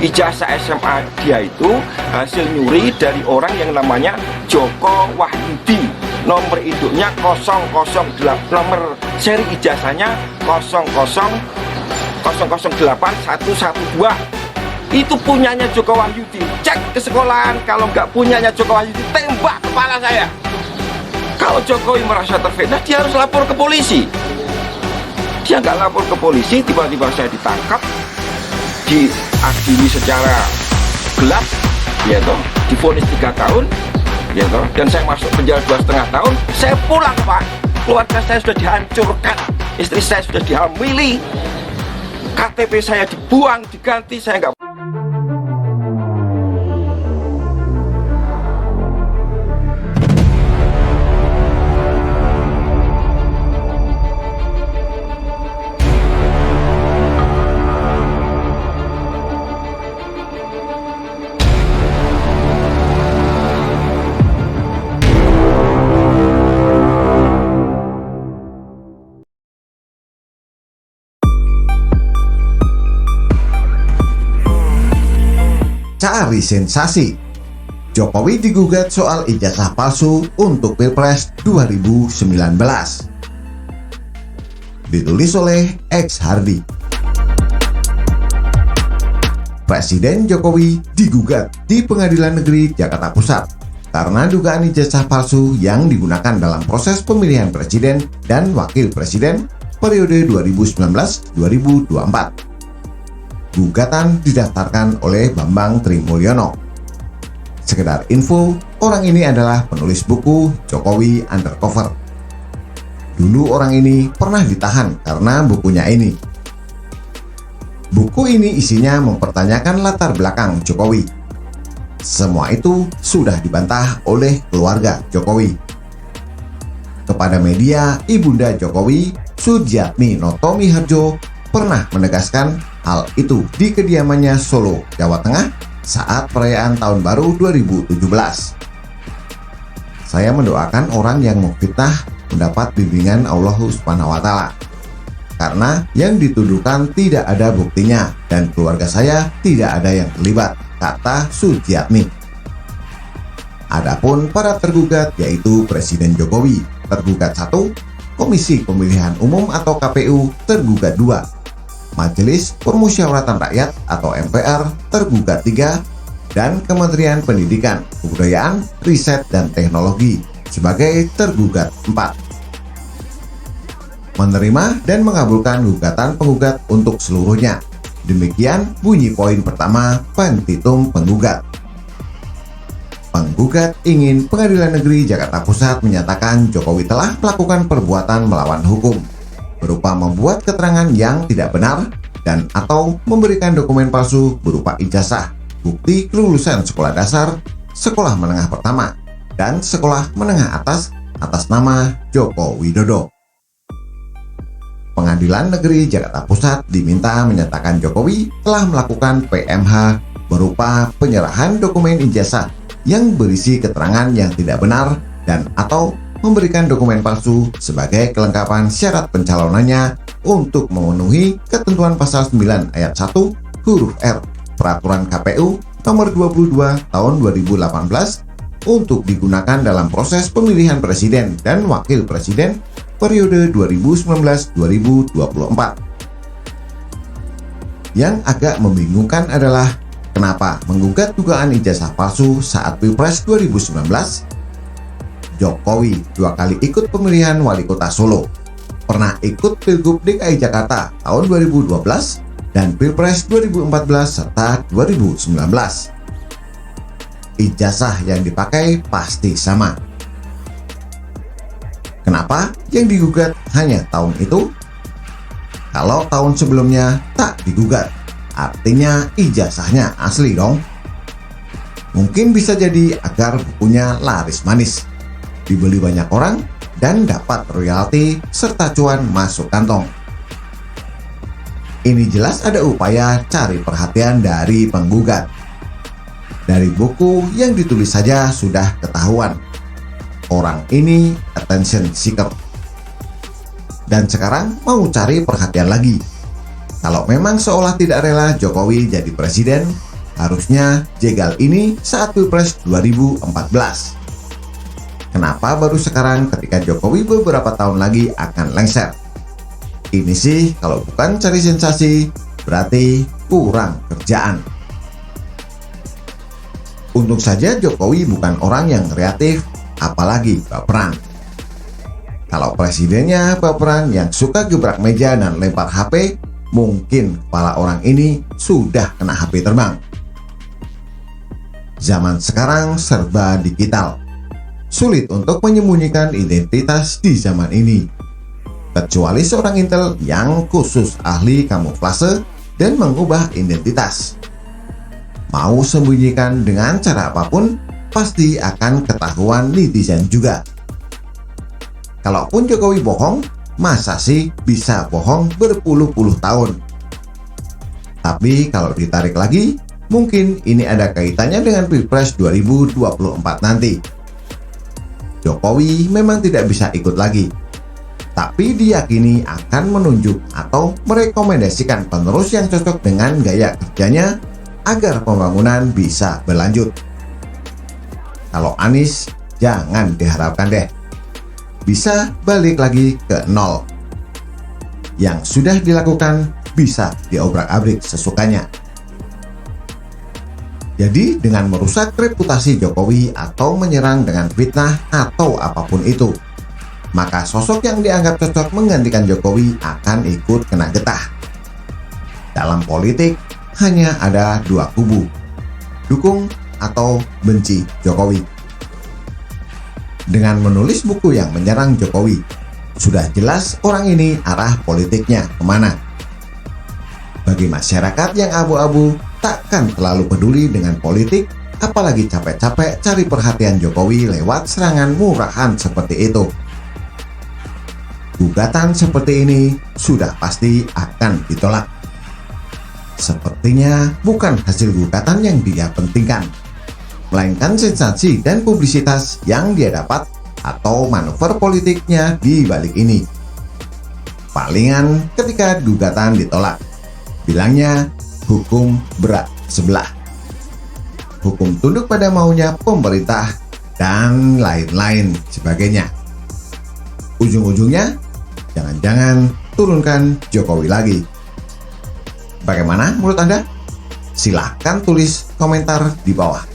ijazah SMA dia itu hasil nyuri dari orang yang namanya Joko Wahyudi. Nomor induknya 008, nomor seri ijazahnya 0081112. Itu punyanya Joko Wahyudi. Cek ke sekolahan, kalau nggak punyanya Joko Wahyudi, tembak kepala saya. Kalau Jokowi merasa terfitnah, dia harus lapor ke polisi. Dia nggak lapor ke polisi, tiba-tiba saya ditangkap, diadili secara gelap, ya toh, divonis 3 tahun, ya toh, dan saya masuk penjara 2,5 tahun. Saya pulang, Pak. Keluarga saya sudah dihancurkan, istri saya sudah dihamili, KTP saya dibuang, diganti, saya nggak. Cari sensasi. Jokowi digugat soal ijazah palsu untuk Pilpres 2019. Ditulis oleh X Hardy. Presiden Jokowi digugat di Pengadilan Negeri Jakarta Pusat karena dugaan ijazah palsu yang digunakan dalam proses pemilihan presiden dan wakil presiden periode 2019-2024. Gugatan didaftarkan oleh Bambang Trimulyono. Sekedar info, orang ini adalah penulis buku Jokowi Undercover. Dulu orang ini pernah ditahan karena bukunya ini. Buku ini isinya mempertanyakan latar belakang Jokowi. Semua itu sudah dibantah oleh keluarga Jokowi. Kepada media, Ibunda Jokowi, Sujiatmi Notomi Harjo, pernah menegaskan hal itu di kediamannya Solo, Jawa Tengah saat perayaan Tahun Baru 2017. Saya mendoakan orang yang memfitnah mendapat bimbingan Allah Subhanahu wa Ta'ala, karena yang dituduhkan tidak ada buktinya dan keluarga saya tidak ada yang terlibat, kata Sujiatmi. Adapun para tergugat yaitu Presiden Jokowi tergugat 1, Komisi Pemilihan Umum atau KPU tergugat 2, Majelis Permusyawaratan Rakyat atau MPR tergugat 3, dan Kementerian Pendidikan, Kebudayaan, Riset, dan Teknologi sebagai tergugat 4. Menerima dan mengabulkan gugatan penggugat untuk seluruhnya. Demikian bunyi poin pertama petitum penggugat. Penggugat ingin Pengadilan Negeri Jakarta Pusat menyatakan Jokowi telah melakukan perbuatan melawan hukum, berupa membuat keterangan yang tidak benar dan atau memberikan dokumen palsu berupa ijazah, bukti kelulusan sekolah dasar, sekolah menengah pertama, dan sekolah menengah atas nama Joko Widodo. Pengadilan Negeri Jakarta Pusat diminta menyatakan Jokowi telah melakukan PMH berupa penyerahan dokumen ijazah yang berisi keterangan yang tidak benar dan atau memberikan dokumen palsu sebagai kelengkapan syarat pencalonannya untuk memenuhi ketentuan pasal 9 ayat 1 huruf R Peraturan KPU nomor 22 tahun 2018 untuk digunakan dalam proses pemilihan presiden dan wakil presiden periode 2019-2024. Yang agak membingungkan adalah kenapa menggugat dugaan ijazah palsu saat Pilpres 2019? Jokowi 2 kali ikut pemilihan wali kota Solo, pernah ikut Pilgub DKI Jakarta tahun 2012 dan Pilpres 2014 serta 2019. Ijazah yang dipakai pasti sama. Kenapa yang digugat hanya tahun itu? Kalau tahun sebelumnya tak digugat, artinya ijazahnya asli dong. Mungkin bisa jadi agar bukunya laris manis, dibeli banyak orang, dan dapat royalti serta cuan masuk kantong. Ini jelas ada upaya cari perhatian dari penggugat. Dari buku yang ditulis saja sudah ketahuan, orang ini attention seeker. Dan sekarang mau cari perhatian lagi. Kalau memang seolah tidak rela Jokowi jadi presiden, harusnya jegal ini saat Pilpres 2014. Kenapa baru sekarang ketika Jokowi beberapa tahun lagi akan lengser? Ini sih kalau bukan cari sensasi, berarti kurang kerjaan. Untung saja Jokowi bukan orang yang kreatif, apalagi baperan. Kalau presidennya baperan yang suka gebrak meja dan lempar HP, mungkin kepala orang ini sudah kena HP terbang. Zaman sekarang serba digital. Sulit untuk menyembunyikan identitas di zaman ini. Kecuali seorang intel yang khusus ahli kamuflase dan mengubah identitas. Mau sembunyikan dengan cara apapun, pasti akan ketahuan netizen juga. Kalaupun Jokowi bohong, masa sih bisa bohong berpuluh-puluh tahun? Tapi kalau ditarik lagi, mungkin ini ada kaitannya dengan Pilpres 2024 nanti. Jokowi memang tidak bisa ikut lagi, tapi diyakini akan menunjuk atau merekomendasikan penerus yang cocok dengan gaya kerjanya agar pembangunan bisa berlanjut. Kalau Anies, jangan diharapkan deh. Bisa balik lagi ke nol. Yang sudah dilakukan bisa diobrak-abrik sesukanya. Jadi dengan merusak reputasi Jokowi atau menyerang dengan fitnah atau apapun itu, maka sosok yang dianggap cocok menggantikan Jokowi akan ikut kena getah. Dalam politik hanya ada dua kubu, dukung atau benci Jokowi. Dengan menulis buku yang menyerang Jokowi, sudah jelas orang ini arah politiknya kemana. Bagi masyarakat yang abu-abu, takkan terlalu peduli dengan politik, apalagi capek-capek cari perhatian Jokowi lewat serangan murahan seperti itu. Gugatan seperti ini sudah pasti akan ditolak. Sepertinya bukan hasil gugatan yang dia pentingkan, melainkan sensasi dan publisitas yang dia dapat atau manuver politiknya di balik ini. Palingan ketika gugatan ditolak, bilangnya hukum berat sebelah, hukum tunduk pada maunya pemerintah, dan lain-lain sebagainya. Ujung-ujungnya, jangan-jangan turunkan Jokowi lagi. Bagaimana menurut Anda? Silahkan tulis komentar di bawah.